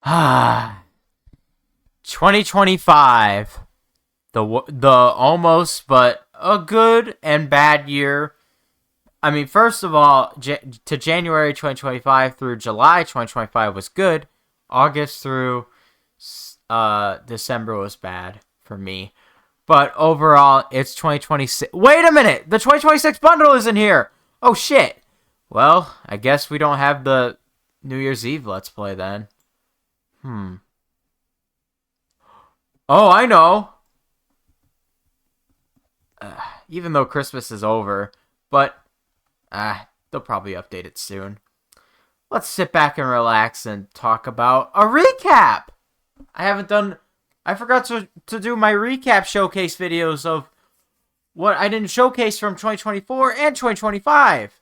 Ah, 2025. The almost but a good and bad year. I mean, first of all, to January 2025 through July 2025 was good. August through December was bad for me. But overall, it's 2026. Wait a minute! The 2026 bundle isn't here! Oh shit! Well, I guess we don't have the New Year's Eve Let's Play then. Hmm. Oh, I know! Uh, Even though Christmas is over, but they'll probably update it soon. Let's sit back and relax and talk about a recap. I haven't done. I forgot to do my recap showcase videos of what I didn't showcase from 2024 and 2025.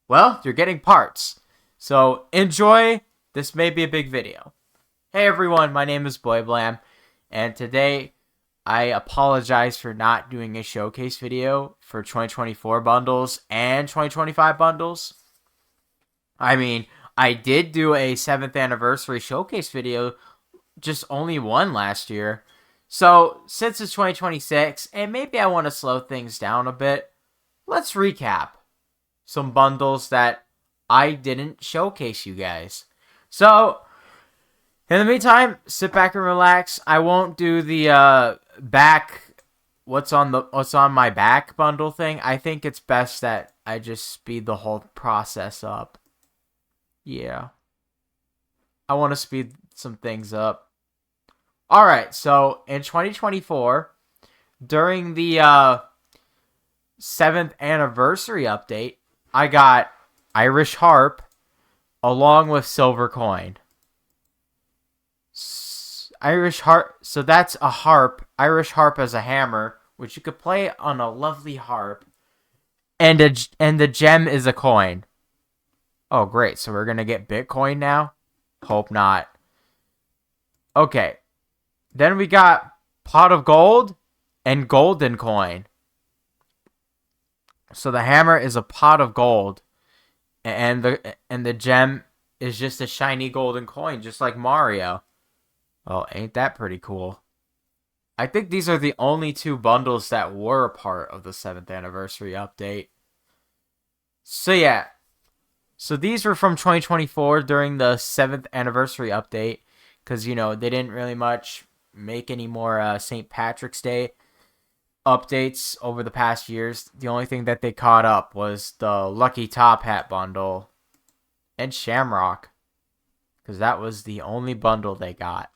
Well, you're getting parts. So enjoy. This may be a big video. Hey everyone, my name is Boy Blam, and today I apologize for not doing a showcase video for 2024 bundles and 2025 bundles. I mean, I did do a 7th anniversary showcase video, just only one last year. So, since it's 2026, and maybe I want to slow things down a bit, let's recap some bundles that I didn't showcase you guys. So, in the meantime, sit back and relax. I won't do the back what's on my back bundle thing. I think it's best that I just speed the whole process up. Yeah. I want to speed some things up. All right, so in 2024, during the 7th anniversary update, I got Irish Harp along with Silver Coin. Irish Harp, so that's a harp. Irish Harp as a hammer, which you could play on a lovely harp, and the gem is a coin. Oh, great. So we're going to get Bitcoin now? Hope not. Okay. Then we got Pot of Gold and Golden Coin. So the hammer is a pot of gold, and the gem is just a shiny golden coin, just like Mario. Oh, ain't that pretty cool? I think these are the only two bundles that were a part of the 7th anniversary update. So yeah. So these were from 2024 during the 7th anniversary update, because, you know, they didn't really much make any more St. Patrick's Day updates over the past years. The only thing that they caught up was the Lucky Top Hat bundle and Shamrock, because that was the only bundle they got.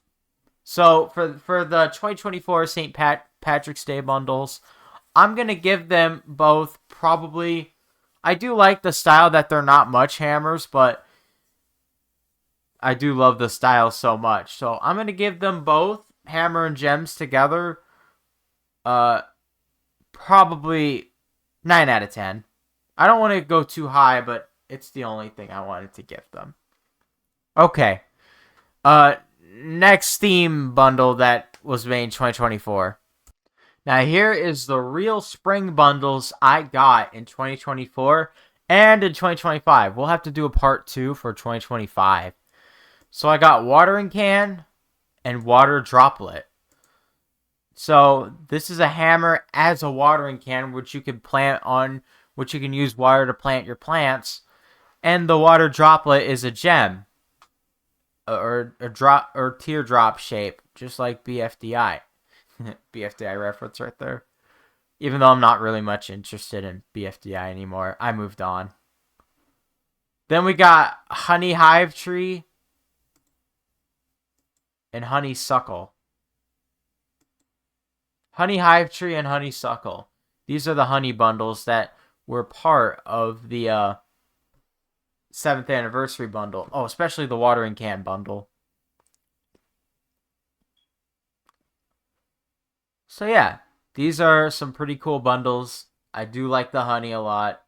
So for the 2024 St. Patrick's Day bundles, I'm going to give them both probably. I do like the style that they're not much hammers, but I do love the style so much. So I'm going to give them both hammer and gems together probably 9 out of 10. I don't want to go too high, but it's the only thing I wanted to give them. Okay. Next theme bundle that was made in 2024. Now here is the real spring bundles I got in 2024 and in 2025. We'll have to do a part 2 for 2025. So I got watering can and water droplet. So this is a hammer as a watering can, which you can plant on, which you can use water to plant your plants. And the water droplet is a gem, or a drop or teardrop shape, just like BFDI. BFDI reference right there. Even though I'm not really much interested in BFDI anymore, I moved on. Then we got Honey Hive Tree and Honeysuckle. Honey Hive Tree and Honeysuckle. These are the honey bundles that were part of the 7th anniversary bundle. Oh, especially the watering can bundle. So yeah, these are some pretty cool bundles. I do like the honey a lot.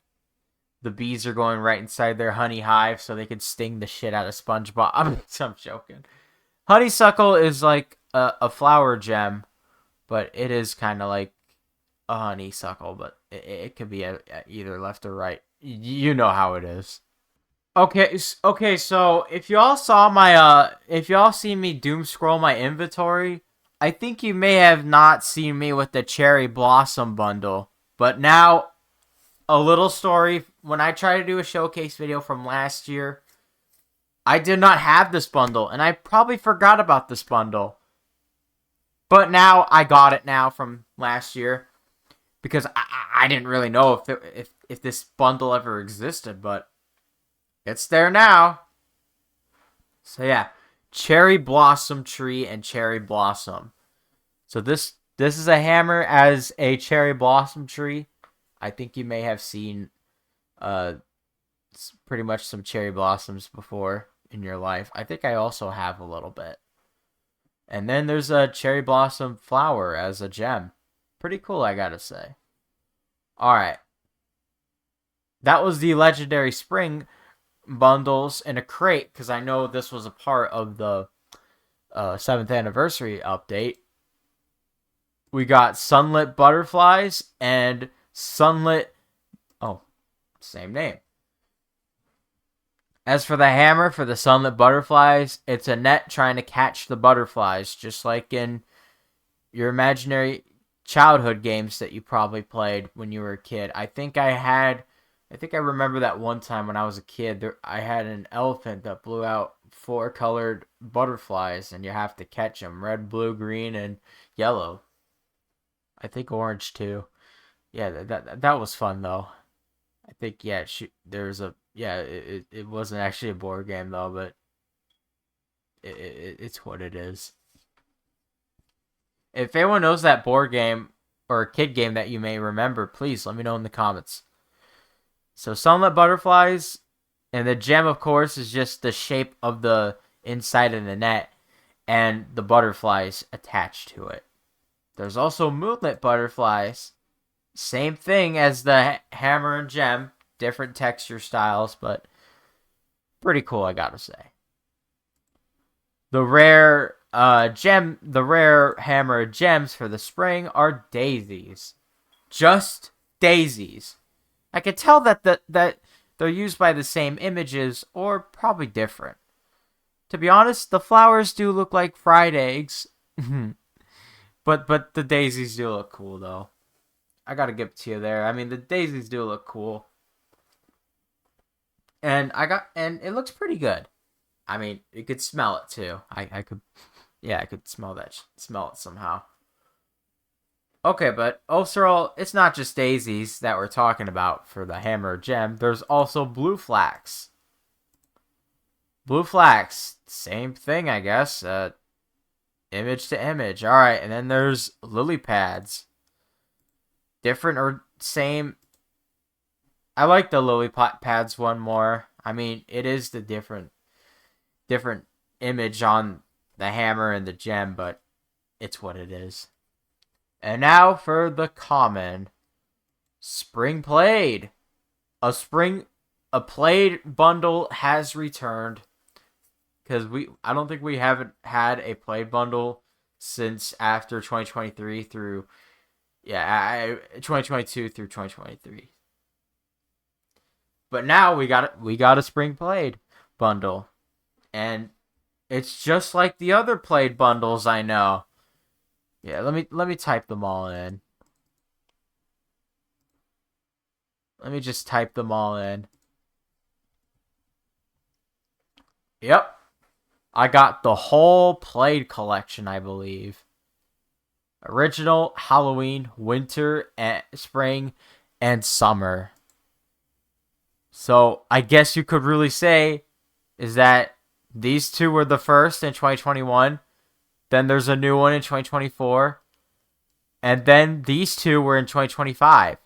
The bees are going right inside their honey hive so they can sting the shit out of SpongeBob. I'm joking. Honeysuckle is like a flower gem, but it is kind of like a honeysuckle, but it could be either left or right. You know how it is. Okay, so if y'all see me doom scroll my inventory, I think you may have not seen me with the Cherry Blossom bundle. But now, a little story, when I tried to do a showcase video from last year, I did not have this bundle, and I probably forgot about this bundle. But now, I got it now from last year, because I didn't really know if this bundle ever existed, but it's there now. So yeah, Cherry Blossom Tree and Cherry Blossom. So this is a hammer as a Cherry Blossom Tree. I think you may have seen uh pretty much some cherry blossoms before in your life. I think I also have a little bit. And then there's a cherry blossom flower as a gem. Pretty cool, I gotta say. All right, that was the legendary spring bundles in a crate because I know this was a part of the 7th anniversary update. We got sunlit butterflies and sunlit. Oh, same name. As for the hammer for the sunlit butterflies, it's a net trying to catch the butterflies, just like in your imaginary childhood games that you probably played when you were a kid. I think I remember that one time when I was a kid, I had an elephant that blew out 4 colored butterflies, and you have to catch them: red, blue, green, and yellow. I think orange too. Yeah, that was fun though. I think yeah, there's a yeah. It wasn't actually a board game though, but it's what it is. If anyone knows that board game or a kid game that you may remember, please let me know in the comments. So sunlit butterflies, and the gem, of course, is just the shape of the inside of the net and the butterflies attached to it. There's also moonlit butterflies. Same thing as the hammer and gem, different texture styles, but pretty cool, I gotta say. The rare hammer gems for the spring are daisies. Just daisies. I could tell that they're used by the same images or probably different. To be honest, the flowers do look like fried eggs. but the daisies do look cool though. I gotta give it to you there. I mean, the daisies do look cool, and it looks pretty good. I mean, you could smell it too. I could, yeah, I could smell it somehow. Okay, but overall, it's not just daisies that we're talking about for the hammer gem. There's also blue flax. Blue flax, same thing, I guess. Image to image. All right, and then there's lily pads. Different or same? I like the lily pads one more. I mean, it is the different image on the hammer and the gem, but it's what it is. And now for the common spring played. A played bundle has returned because I don't think we haven't had a played bundle since after 2023 through 2022 through 2023. But now we got a spring played bundle, and it's just like the other played bundles I know. Yeah, let me type them all in. Let me just type them all in. Yep. I got the whole played collection, I believe. Original, Halloween, winter, and spring, and summer. So, I guess you could really say is that these two were the first in 2021. Then there's a new one in 2024. And then these two were in 2025.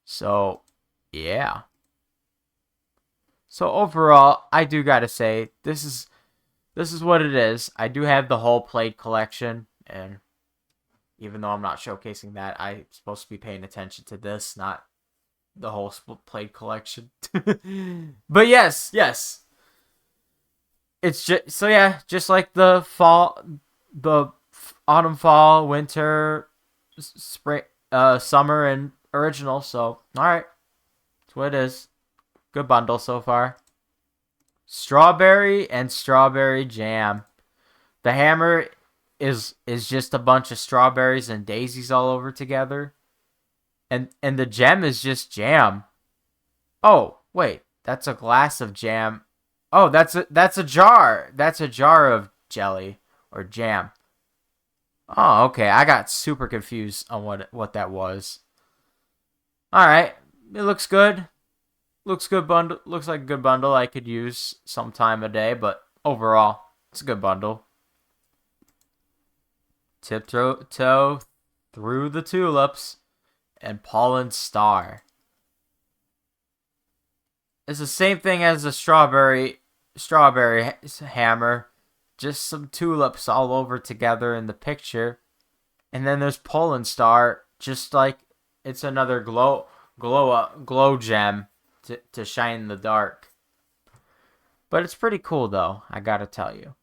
So, yeah. So overall, I do gotta say this is what it is. I do have the whole played collection, and even though I'm not showcasing that, I'm supposed to be paying attention to this, not the whole played collection. But yes, it's just so yeah, just like the autumn, fall, winter, spring, summer, and original. So all right, that's what it is. Good bundle so far. Strawberry and strawberry jam. The hammer is just a bunch of strawberries and daisies all over together. And the gem is just jam. Oh, wait. That's a glass of jam. Oh, that's a jar. That's a jar of jelly or jam. Oh, okay. I got super confused on what that was. All right. It looks good. Looks good bundle. Looks like a good bundle I could use sometime a day, but overall, it's a good bundle. Tiptoe through the tulips and pollen star. It's the same thing as the strawberry hammer, just some tulips all over together in the picture, and then there's pollen star, just like it's another glow gem to shine in the dark. But it's pretty cool though, I gotta tell you.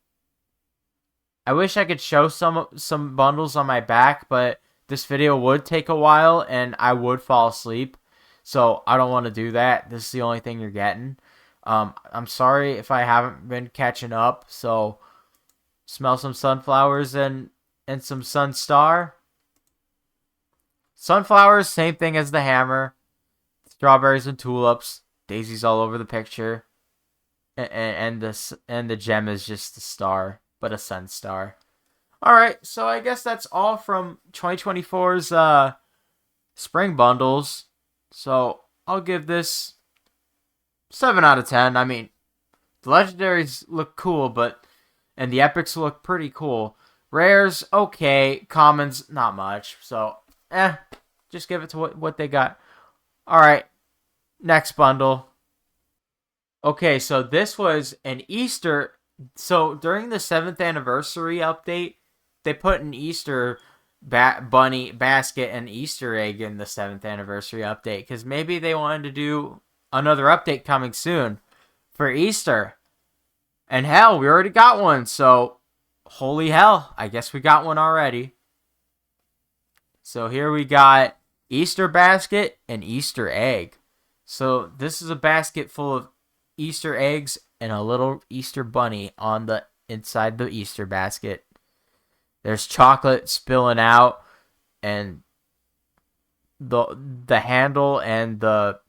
I wish I could show some bundles on my back, but this video would take a while and I would fall asleep. So I don't want to do that. This is the only thing you're getting. I'm sorry if I haven't been catching up. So smell some sunflowers and some sunstar. Sunflowers, same thing as the hammer. Strawberries and tulips. Daisies all over the picture. And the gem is just a star, but a sun star. Alright, so I guess that's all from 2024's spring bundles. So I'll give this 7 out of 10. I mean, the legendaries look cool, and the epics look pretty cool. Rares, okay. Commons, not much. So, just give it to what they got. Alright, next bundle. Okay, so this was an Easter. So during the 7th anniversary update, they put an Easter bunny basket and Easter egg in the 7th anniversary update because maybe they wanted to do another update coming soon for Easter. And hell, we already got one, so holy hell, I guess we got one already. So here we got Easter basket and Easter egg. So this is a basket full of Easter eggs and a little Easter bunny on the inside the Easter basket. There's chocolate spilling out, and the handle and the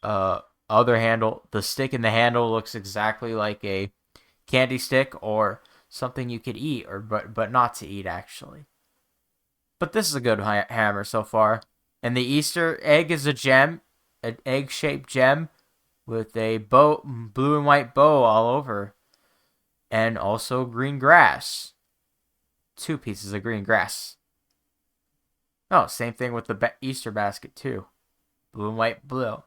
other handle, the stick in the handle looks exactly like a candy stick or something you could eat, but not to eat actually. But this is a good hammer so far. And the Easter egg is a gem, an egg-shaped gem with a blue and white bow all over. And also green grass. 2 pieces of green grass. Oh, same thing with the Easter basket too. Blue and white bow.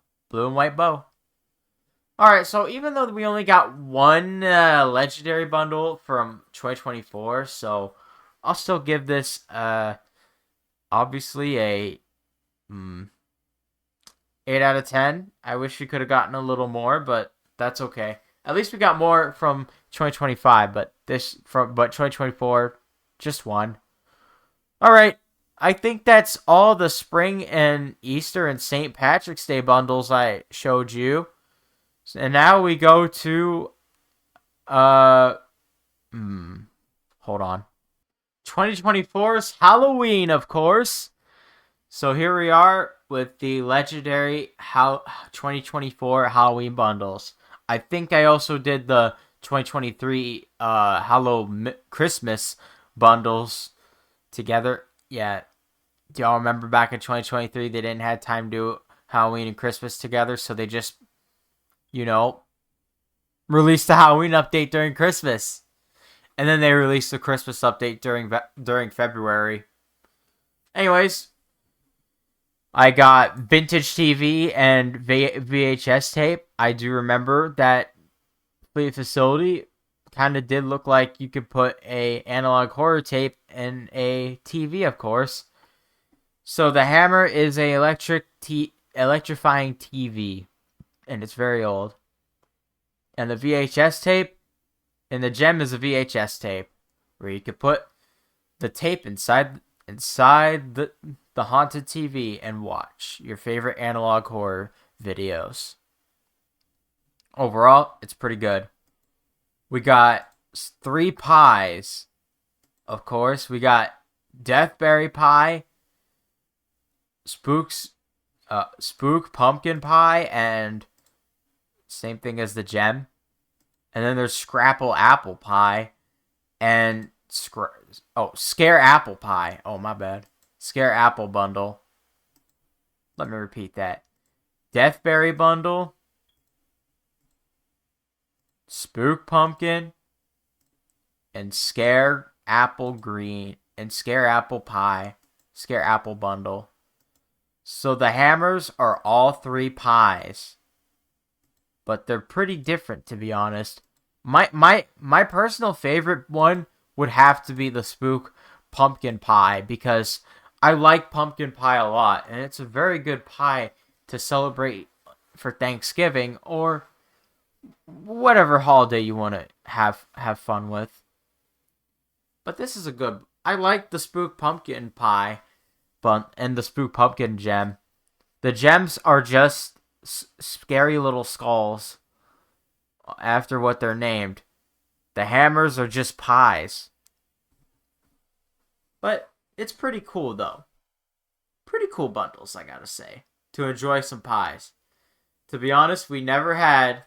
Alright, so even though we only got one legendary bundle from 2024, so I'll still give this obviously a 8 out of 10. I wish we could have gotten a little more, but that's okay. At least we got more from 2025, but 2024, just one. All right, I think that's all the spring and Easter and St. Patrick's Day bundles I showed you. And now we go to hold on. 2024's Halloween, of course. So here we are with the legendary 2024 Halloween bundles. I think I also did the 2023 Christmas bundles together. Yeah. Do y'all remember back in 2023 they didn't have time to do Halloween and Christmas together, so they just, released the Halloween update during Christmas. And then they released the Christmas update during February. Anyways, I got vintage TV and VHS tape. I do remember that Fleet Facility kind of did look like you could put a analog horror tape in a TV, of course. So the hammer is a electrifying TV, and it's very old. And the VHS tape, and the gem is a VHS tape, where you could put the tape inside the haunted TV and watch your favorite analog horror videos. Overall, it's pretty good. We got 3 pies. Of course, we got Deathberry Pie, Spook Pumpkin Pie, and same thing as the gem. And then there's Scrapple Apple Pie and Scare Apple Pie. Oh, my bad. Scare Apple Bundle. Let me repeat that. Deathberry Bundle, Spook Pumpkin, and Scare Apple Green, and Scare Apple Pie, Scare Apple Bundle. So the hammers are all 3 pies, but they're pretty different, to be honest. My personal favorite one would have to be the Spook Pumpkin Pie, because I like pumpkin pie a lot, and it's a very good pie to celebrate for Thanksgiving or whatever holiday you want to have fun with. But this is a good... I like the Spook Pumpkin Pie and the Spook Pumpkin Gem. The gems are just scary little skulls after what they're named. The hammers are just pies. But it's pretty cool, though. Pretty cool bundles, I gotta say, to enjoy some pies. To be honest, we never had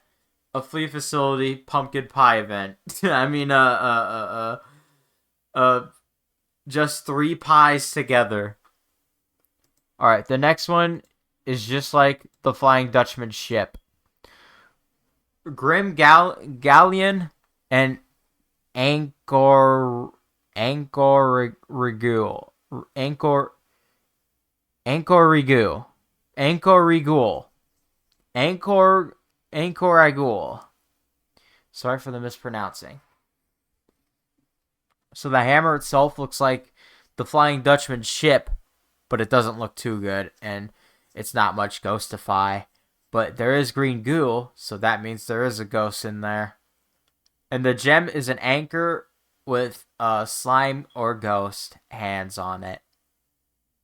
a Flea Facility pumpkin pie event. I mean, just 3 pies together. Alright, the next one is just like the Flying Dutchman ship. Grim Galleon and Anchor Rigul. Sorry for the mispronouncing. So the hammer itself looks like the Flying Dutchman ship, but it doesn't look too good, and it's not much Ghostify. But there is green goo, so that means there is a ghost in there. And the gem is an anchor with slime or ghost hands on it.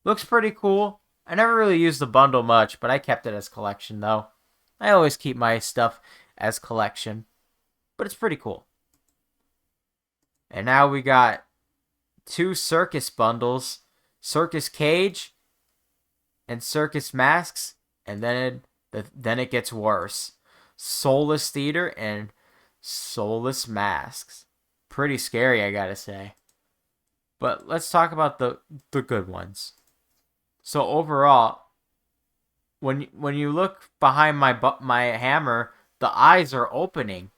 Looks pretty cool. I never really used the bundle much, but I kept it as collection, though. I always keep my stuff as collection. But it's pretty cool. And now we got 2 circus bundles. Circus Cage and Circus Masks. And then it gets worse. Soulless Theater and Soulless Masks. Pretty scary, I gotta say. But let's talk about the good ones. So overall, when you look behind my hammer, the eyes are opening.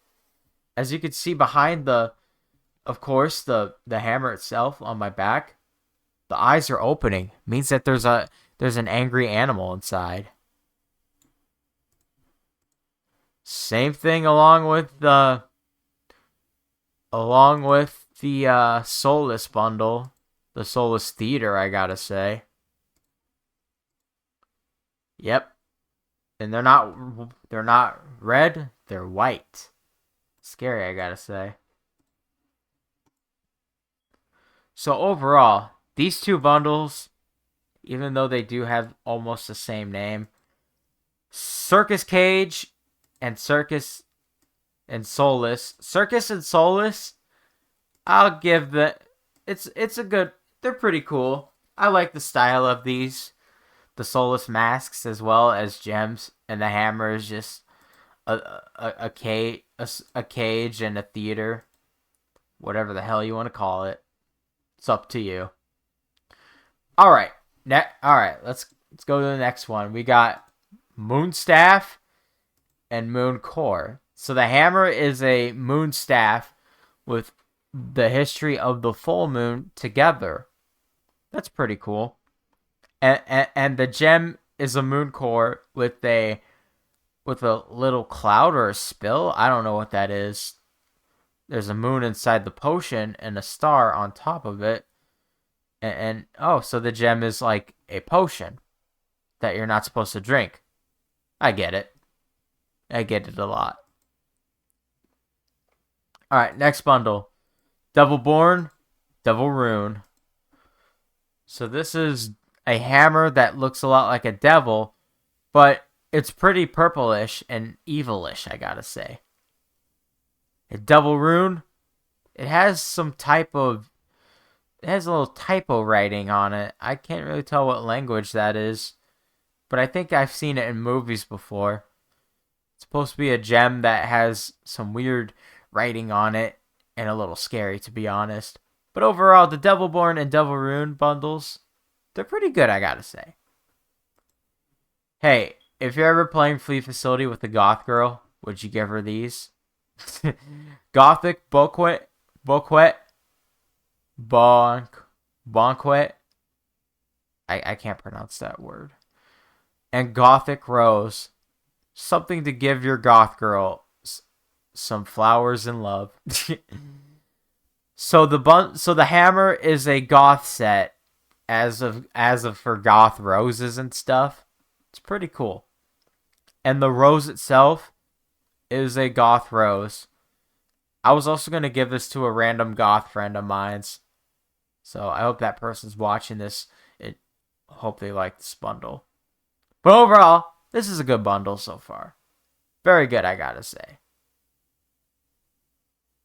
As you can see behind of course, the hammer itself on my back, the eyes are opening. Means that there's an angry animal inside. Same thing along with the Soulless bundle, the Soulless Theater, I gotta say. Yep. And they're not red, they're white. Scary, I gotta say. So overall, these 2 bundles, even though they do have almost the same name, Circus Cage and Circus and Soulless, I'll give it's a good, they're pretty cool. I like the style of these. The Soulless Masks as well as gems, and the hammer is just a cage and a theater, whatever the hell you want to call it. It's up to you. All right, let's go to the next one. We got Moonstaff and Moon Core. So the hammer is a moon staff with the history of the full moon together. That's pretty cool. And the gem is a moon core with a little cloud or a spill. I don't know what that is. There's a moon inside the potion and a star on top of it. And so the gem is like a potion that you're not supposed to drink. I get it. I get it a lot. Alright, next bundle. Devil Born, Devil Rune. So this is a hammer that looks a lot like a devil, but It's pretty purplish and evilish, I gotta say. A double rune, it has some type of, it has a little typo writing on it. I can't really tell what language that is, but I think I've seen it in movies before. It's supposed to be a gem that has some weird writing on it and a little scary, to be honest. But overall, the Devilborn and Devil Rune bundles, they're pretty good, I gotta say. Hey, if you're ever playing Fleet Facility with the Goth Girl, would you give her these? Gothic Boquet, Bonquet. I can't pronounce that word. And Gothic Rose. Something to give your goth girl some flowers and love. So the hammer is a goth set as of for goth roses and stuff. It's pretty cool. And the rose itself is a goth rose. I was also going to give this to a random goth friend of mine's. So I hope that person's watching this. I hope they like this bundle. But overall, this is a good bundle so far. Very good, I gotta say.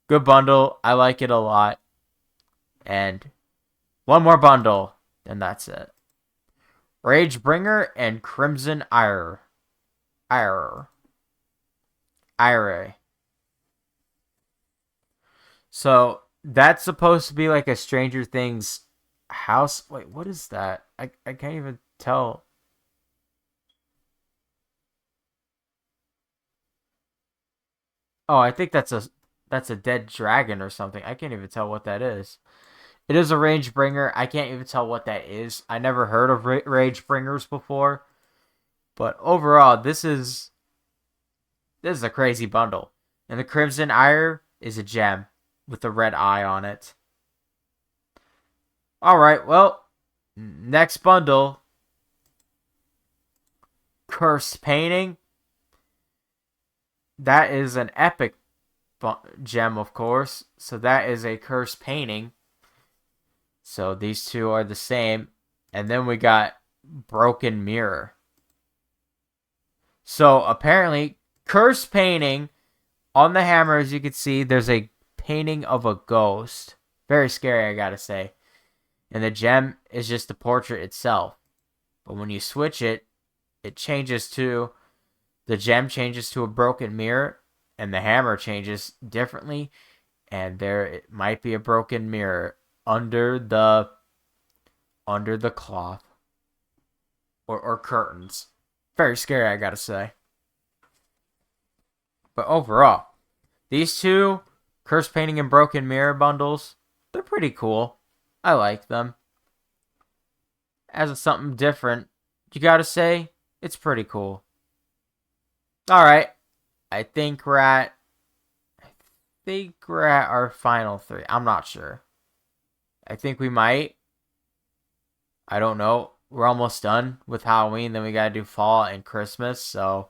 Good bundle. I like it a lot. And one more bundle, and that's it. Ragebringer and Crimson Ire. So that's supposed to be like a Stranger Things house. Wait, what is that? I can't even tell. Oh, I think that's a dead dragon or something. I can't even tell what that is. It is a Rage Bringer. I can't even tell what that is. I never heard of Rage Bringers before. But overall, this is a crazy bundle. And the Crimson Ire is a gem with a red eye on it. Alright, well, next bundle. Cursed Painting. That is an epic gem, of course. So that is a Cursed Painting. So these two are the same. And then we got Broken Mirror. So apparently, Cursed Painting, on the hammer, as you can see, there's a painting of a ghost. Very scary, I gotta say. And the gem is just the portrait itself. But when you switch it, the gem changes to a broken mirror, and the hammer changes differently. And there it might be a broken mirror under the cloth or curtains. Very scary, I gotta say. But overall, these two Cursed Painting and Broken Mirror bundles, they're pretty cool. I like them. As it's something different, you gotta say, it's pretty cool. Alright, I think we're at our final three. I'm not sure. I think we might. I don't know. We're almost done with Halloween. Then we gotta do fall and Christmas. So,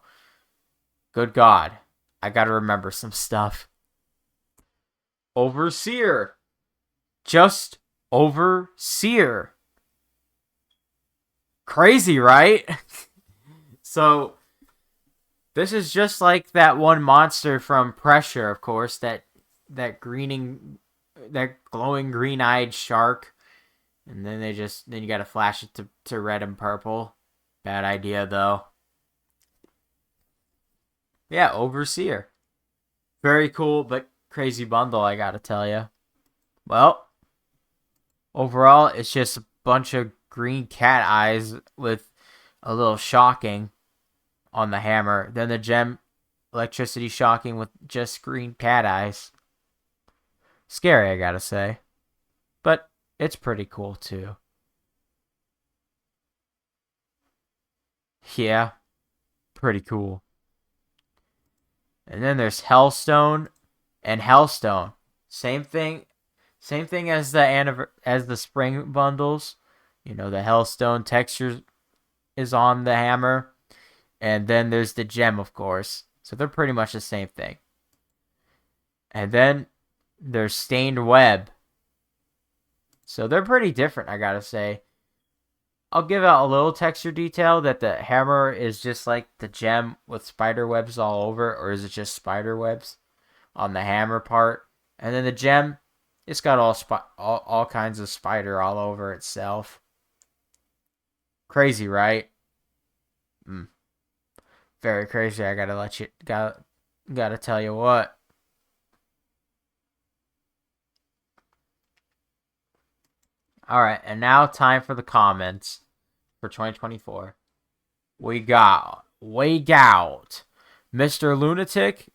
good God. I gotta remember some stuff. Overseer. Just Overseer. Crazy, right? So, this is just like that one monster from Pressure, of course. That glowing green-eyed shark. And then you gotta flash it to red and purple. Bad idea, though. Yeah, Overseer. Very cool, but crazy bundle, I gotta tell you. Well, overall, it's just a bunch of green cat eyes with a little shocking on the hammer. Then the gem electricity shocking with just green cat eyes. Scary, I gotta say. But it's pretty cool, too. Yeah, pretty cool. And then there's Hellstone and Hellstone. Same thing as the spring bundles. You know, the Hellstone texture is on the hammer. And then there's the gem, of course. So they're pretty much the same thing. And then there's Stained Web. So they're pretty different, I gotta say. I'll give out a little texture detail that the hammer is just like the gem with spider webs all over, or is it just spider webs on the hammer part? And then the gem, it's got all kinds of spider all over itself. Crazy, right? Very crazy. I gotta tell you what. All right, and now time for the comments for 2024. We got Mr. Lunatic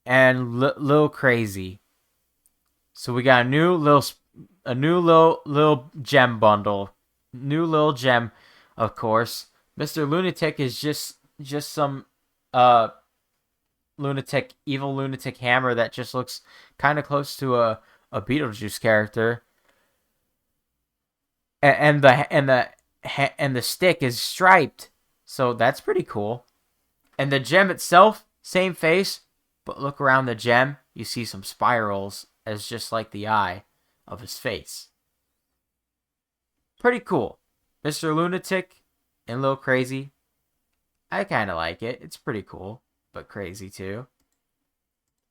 and Lil Crazy. So we got a new little gem bundle, new little gem, of course. Mr. Lunatic is just some evil lunatic hammer that just looks kind of close to a Beetlejuice character. And the stick is striped, so that's pretty cool. And the gem itself, same face, but look around the gem, you see some spirals as just like the eye of his face. Pretty cool. Mr. Lunatic and Lil Crazy. I kind of like it. It's pretty cool, but crazy too.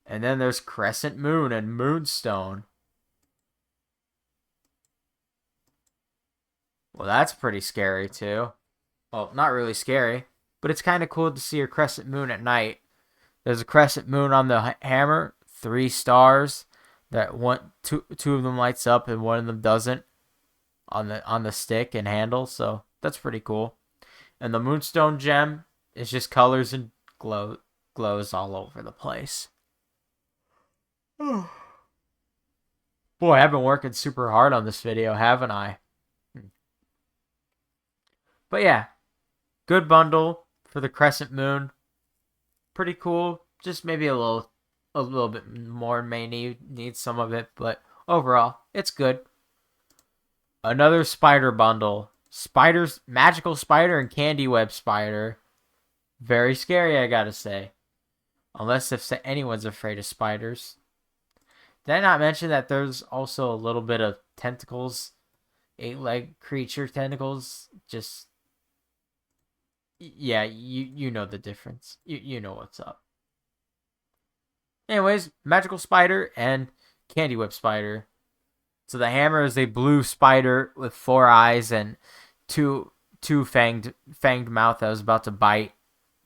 And then there's Crescent Moon and Moonstone. Well, that's pretty scary too. Well, not really scary, but it's kind of cool to see a crescent moon at night. There's a crescent moon on the hammer, 3 stars. That two of them lights up and one of them doesn't on the stick and handle. So that's pretty cool. And the Moonstone gem is just colors and glows all over the place. Boy, I've been working super hard on this video, haven't I? But yeah, good bundle for the Crescent Moon. Pretty cool. Just maybe a little bit more may need some of it, but overall, it's good. Another spider bundle. Spiders, magical spider and candy web spider. Very scary, I gotta say. Unless if anyone's afraid of spiders. Did I not mention that there's also a little bit of tentacles? 8-leg creature tentacles. Just, yeah, you know the difference. You know what's up. Anyways, magical spider and candy whip spider. So the hammer is a blue spider with 4 eyes and two fanged mouth that was about to bite,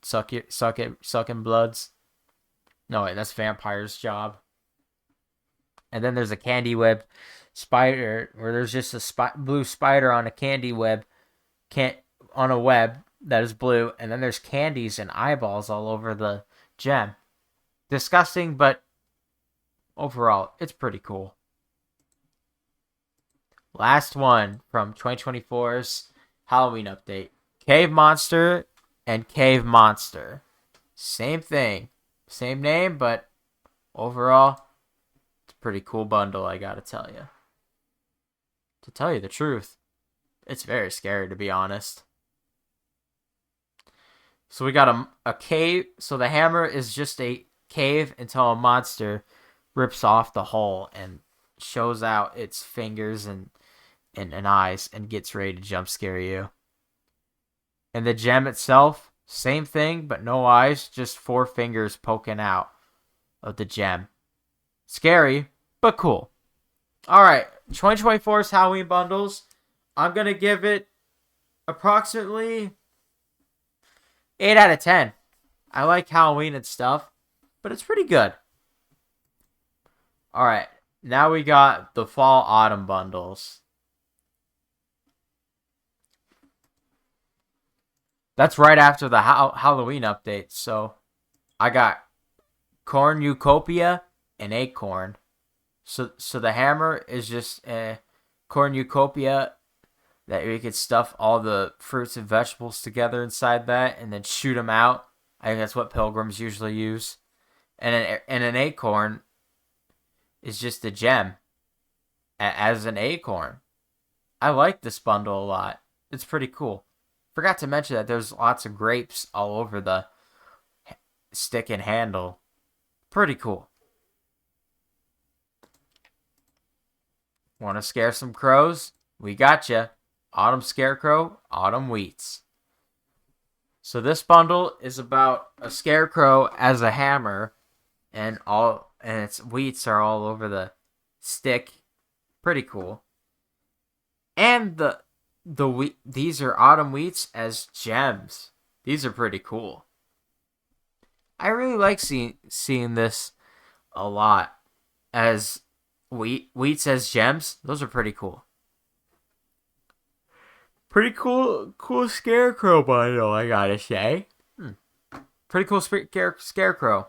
sucking bloods. No wait, that's vampire's job. And then there's a candy web spider where there's just a blue spider on a candy web, on a web that is blue, and then there's candies and eyeballs all over the gem. Disgusting, but overall, it's pretty cool. Last one from 2024's Halloween update. Cave Monster and Cave Monster. Same thing. Same name, but overall, it's a pretty cool bundle, I gotta tell you. To tell you the truth, it's very scary, to be honest. So we got a cave. So the hammer is just a cave until a monster rips off the hole and shows out its fingers and eyes and gets ready to jump scare you. And the gem itself, same thing, but no eyes, just 4 fingers poking out of the gem. Scary, but cool. Alright, 2024's Halloween bundles. I'm going to give it approximately 8 out of 10. I like Halloween and stuff, but it's pretty good. Alright, now we got the Fall Autumn bundles. That's right after the Halloween update, so I got Cornucopia and Acorn. So the hammer is just a Cornucopia that we could stuff all the fruits and vegetables together inside that and then shoot them out. I think that's what pilgrims usually use. And an acorn is just a gem as an acorn. I like this bundle a lot. It's pretty cool. Forgot to mention that there's lots of grapes all over the stick and handle. Pretty cool. Want to scare some crows? We gotcha. Autumn Scarecrow, Autumn Wheats. So this bundle is about a scarecrow as a hammer, and its wheats are all over the stick. Pretty cool. And these are autumn wheats as gems. These are pretty cool. I really like seeing this a lot as wheats as gems. Those are pretty cool. Pretty cool scarecrow bundle, I gotta say. Pretty cool scarecrow.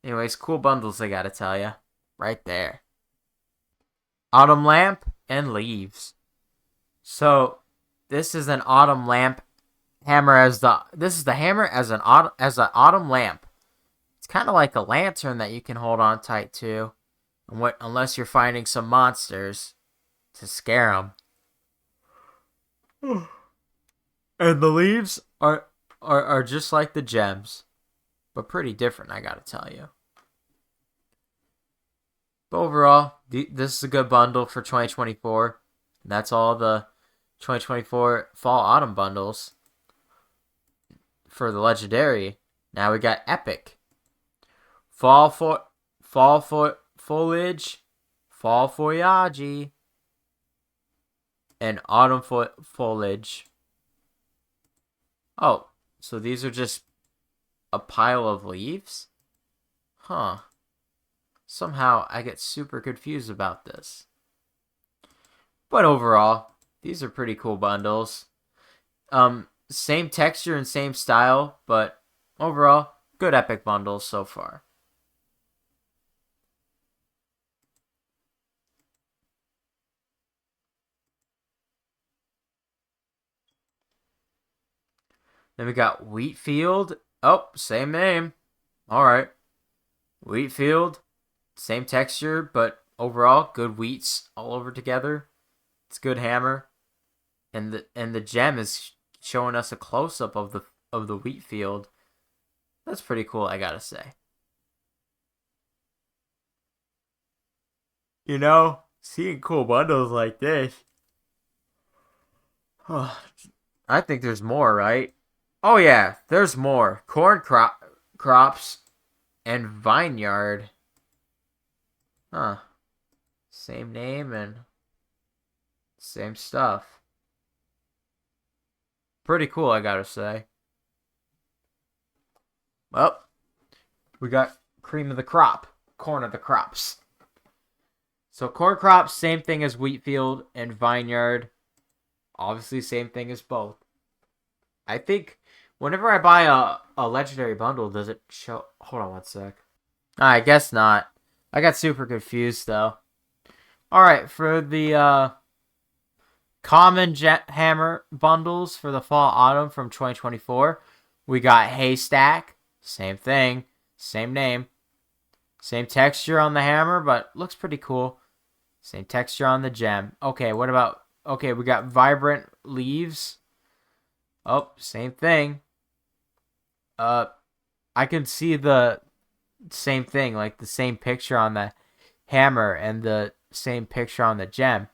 Anyways, cool bundles, I gotta tell you. Right there. Autumn lamp and leaves. So, this is an autumn lamp hammer this is the hammer as an autumn lamp. It's kind of like a lantern that you can hold on tight to, unless you're finding some monsters to scare them. And the leaves are just like the gems, but pretty different, I gotta tell you. But overall, this is a good bundle for 2024. That's all the 2024 fall autumn bundles for the legendary. Now we got epic. Fall foliage, fall foliage, and autumn foliage. Oh, so these are just a pile of leaves? Huh. Somehow I get super confused about this. But overall, these are pretty cool bundles. Same texture and same style, but overall, good epic bundles so far. Then we got Wheatfield. Oh, same name. Alright. Wheatfield. Same texture, but overall, good wheats all over together. It's good hammer. And the gem is showing us a close-up of the wheat field. That's pretty cool, I gotta say. You know, seeing cool bundles like this. I think there's more, right? Oh yeah, there's more. Crops and vineyard. Huh. Same name and same stuff. Pretty cool, I gotta say. Well, we got cream of the crop. Corn of the crops. So corn crops, same thing as wheat field and vineyard. Obviously, same thing as both. I think whenever I buy a legendary bundle, does it show? Hold on one sec. I guess not. I got super confused though. Alright, for the common hammer bundles for the fall autumn from 2024, we got Haystack. Same thing. Same name. Same texture on the hammer, but looks pretty cool. Same texture on the gem. Okay, what about... Okay, we got Vibrant Leaves. Oh, same thing. I can see the same thing, like the same picture on the hammer and the same picture on the gem.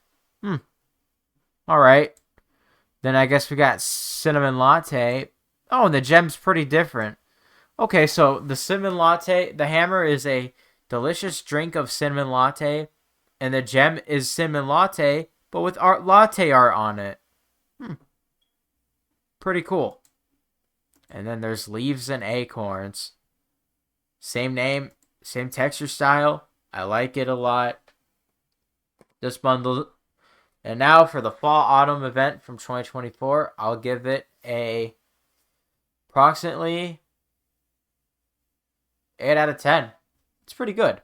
Alright. Then I guess we got Cinnamon Latte. Oh, and the gem's pretty different. Okay, so the cinnamon latte, the hammer is a delicious drink of cinnamon latte, and the gem is cinnamon latte, but with latte art on it. Pretty cool. And then there's leaves and acorns. Same name, same texture style. I like it a lot. This bundle. And now for the fall autumn event from 2024, I'll give it a approximately 8 out of 10. It's pretty good.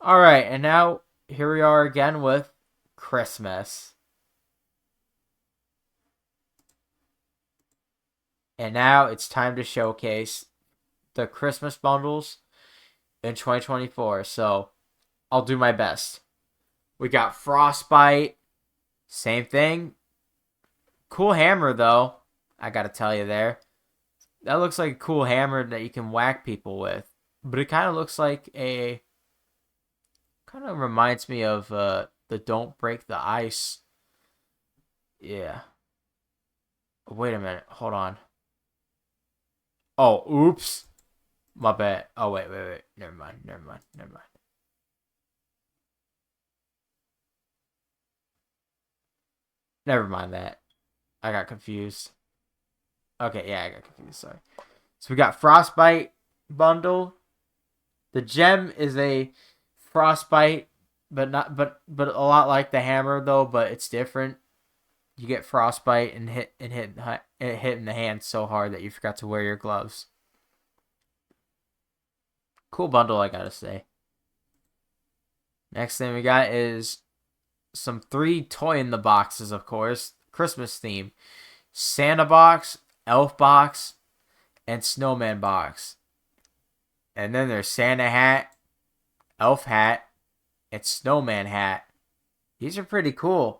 Alright, and now here we are again with Christmas. And now it's time to showcase the Christmas bundles in 2024. So I'll do my best. We got Frostbite. Same thing. Cool hammer, though. I gotta tell you there. That looks like a cool hammer that you can whack people with. But it kind of looks like a... Kind of reminds me of the the don't break the ice. Yeah. Wait a minute. Hold on. Oh, oops. My bad. Oh, wait. Never mind. Never mind that. I got confused. Okay, yeah, I got confused. Sorry. So we got Frostbite bundle. The gem is a Frostbite, but not but a lot like the hammer though, but it's different. You get Frostbite and hit in the hand so hard that you forgot to wear your gloves. Cool bundle, I gotta say. Next thing we got is some 3 toy in the boxes, of course. Christmas theme. Santa box, elf box, and snowman box. And then there's Santa hat, elf hat, and snowman hat. These are pretty cool.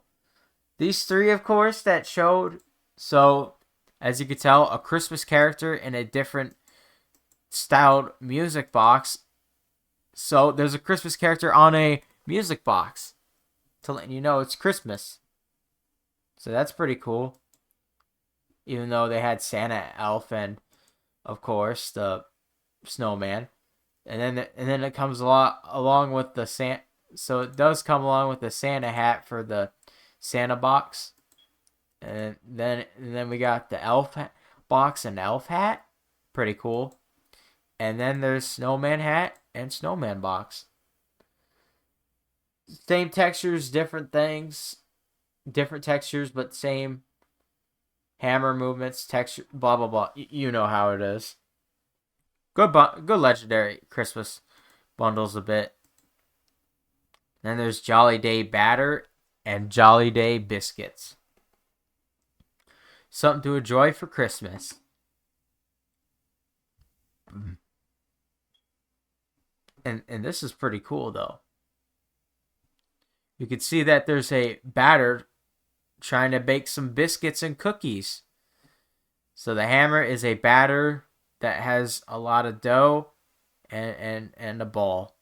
These 3, of course, that showed. So, as you can tell, a Christmas character in a different styled music box. So, there's a Christmas character on a music box to let you know it's Christmas. So, that's pretty cool. Even though they had Santa, elf, and, of course, the snowman. And then it comes along with the Santa. So, it does come along with the Santa hat for the Santa box, and then we got the elf box and elf hat, pretty cool. And then there's snowman hat and snowman box. Same textures, different things, different textures, but same hammer movements, texture, blah blah blah. You know how it is. Good legendary Christmas bundles a bit. Then there's Jolly Day batter and Jolly Day biscuits. Something to enjoy for Christmas. And this is pretty cool though. You can see that there's a batter trying to bake some biscuits and cookies. So the hammer is a batter that has a lot of dough and a ball.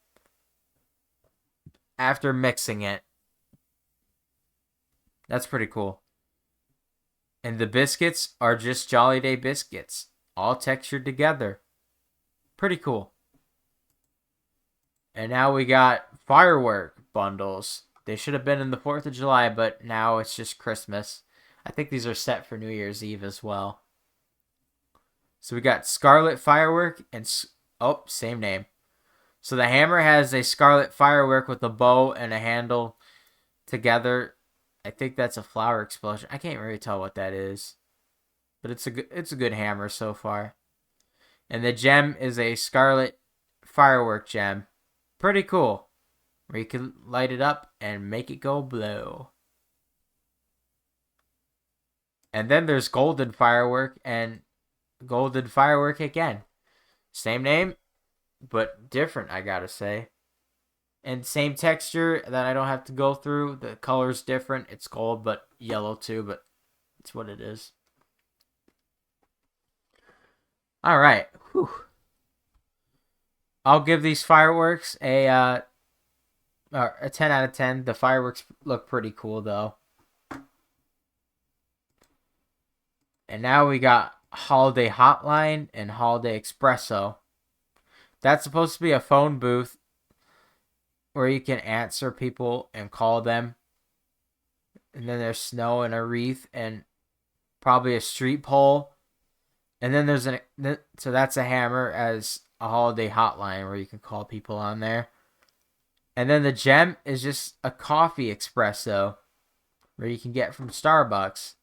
After mixing it. That's pretty cool. And the biscuits are just Jolly Day biscuits, all textured together. Pretty cool. And now we got firework bundles. They should have been in the 4th of July, but now it's just Christmas. I think these are set for New Year's Eve as well. So we got Scarlet Firework and... Oh, same name. So the hammer has a Scarlet Firework with a bow and a handle together. I think that's a flower explosion. I can't really tell what that is. But it's a good hammer so far. And the gem is a Scarlet Firework gem. Pretty cool. Where you can light it up and make it go blue. And then there's Golden Firework and Golden Firework again. Same name, but different, I gotta say. And same texture that I don't have to go through. The color's different. It's gold, but yellow too, but it's what it is. Alright. I'll give these fireworks a 10 out of 10. The fireworks look pretty cool, though. And now we got Holiday Hotline and Holiday Espresso. That's supposed to be a phone booth where you can answer people and call them. And then there's snow and a wreath and probably a street pole. And then so that's a hammer as a holiday hotline where you can call people on there. And then the gem is just a coffee espresso where you can get from Starbucks.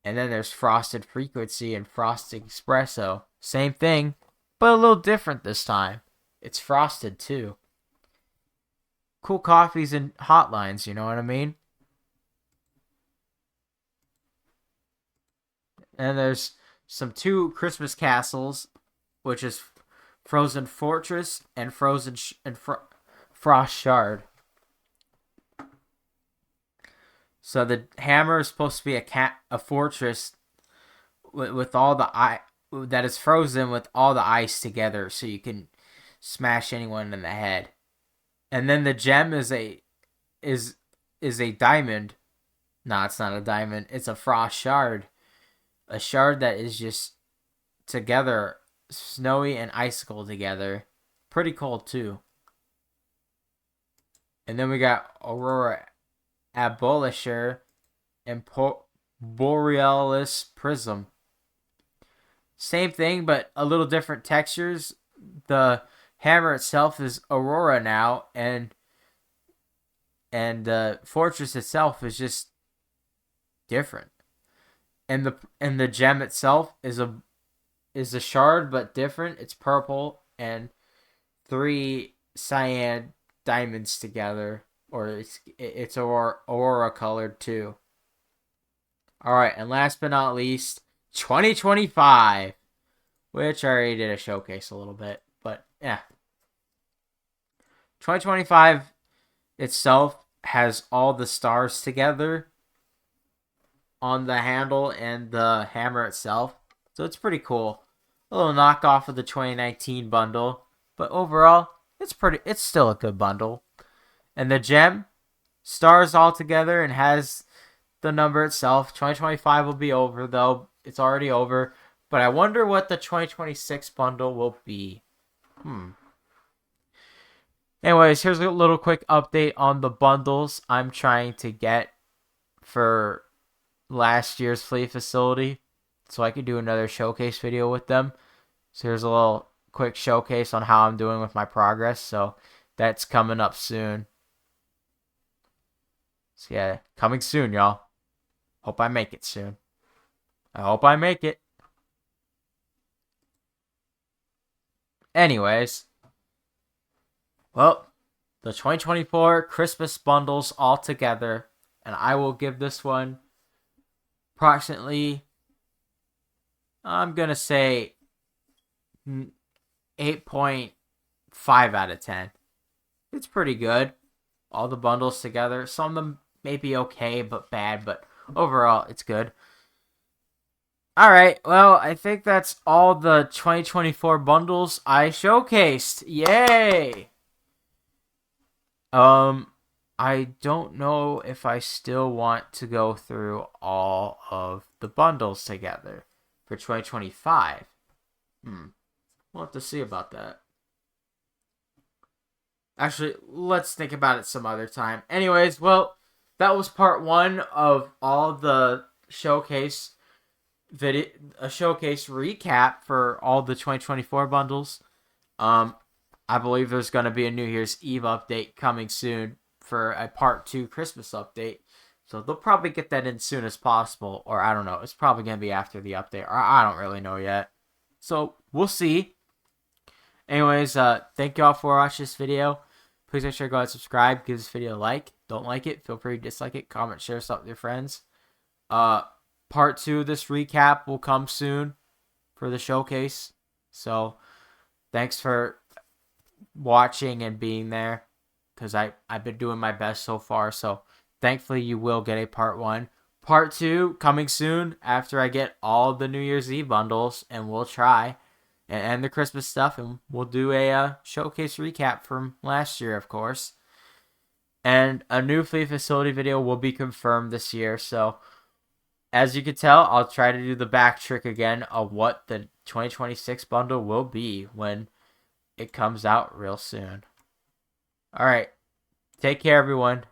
And then there's Frosted Frequency and Frosted Espresso. Same thing, but a little different this time. It's frosted too. Cool coffees and hotlines, you know what I mean? And there's some 2 Christmas castles, which is Frozen Fortress and Frost Shard. So the hammer is supposed to be a fortress with all the that is frozen with all the ice together, so you can smash anyone in the head. And then the gem is a is a diamond. No, it's not a diamond. It's a frost shard. A shard that is just together, snowy and icicle together. Pretty cool too. And then we got Aurora Abolisher and Borealis Prism. Same thing, but a little different textures. The hammer itself is Aurora now, and the fortress itself is just different. And the gem itself is a shard, but different. It's purple and 3 cyan diamonds together, or it's aurora colored too. All right, and last but not least, 2025, which I already did a showcase a little bit, but yeah. 2025 itself has all the stars together on the handle and the hammer itself, so it's pretty cool. A little knockoff of the 2019 bundle, but overall, it's still a good bundle. And the gem, stars all together and has the number itself. 2025 will be over, though. It's already over. But I wonder what the 2026 bundle will be. Anyways, here's a little quick update on the bundles I'm trying to get for last year's Fleet Facility, so I could do another showcase video with them. So here's a little quick showcase on how I'm doing with my progress. So that's coming up soon. So yeah, coming soon, y'all. Hope I make it soon. I hope I make it. Anyways, well, the 2024 Christmas bundles all together, and I will give this one approximately, I'm going to say 8.5 out of 10. It's pretty good. All the bundles together. Some of them may be okay, but bad, but overall, it's good. Alright, well, I think that's all the 2024 bundles I showcased. Yay! I don't know if I still want to go through all of the bundles together for 2025. We'll have to see about that. Actually, let's think about it some other time. Anyways, well, that was part 1 of all the showcase video, a showcase recap for all the 2024 bundles. I believe there's going to be a New Year's Eve update coming soon for a part 2 Christmas update. So they'll probably get that in soon as possible, or I don't know. It's probably going to be after the update, or I don't really know yet. So we'll see. Anyways, thank you all for watching this video. Please make sure to go ahead and subscribe. Give this video a like. Don't like it, feel free to dislike it. Comment, share stuff with your friends. Part 2 of this recap will come soon for the showcase. So thanks for watching and being there, because I've been doing my best so far. So thankfully you will get a part 1. Part 2 coming soon after I get all the New Year's Eve bundles, and we'll try and the Christmas stuff, and we'll do a showcase recap from last year, of course. And a new Fleet Facility video will be confirmed this year. So as you can tell, I'll try to do the back trick again of what the 2026 bundle will be when it comes out real soon. Alright, take care everyone.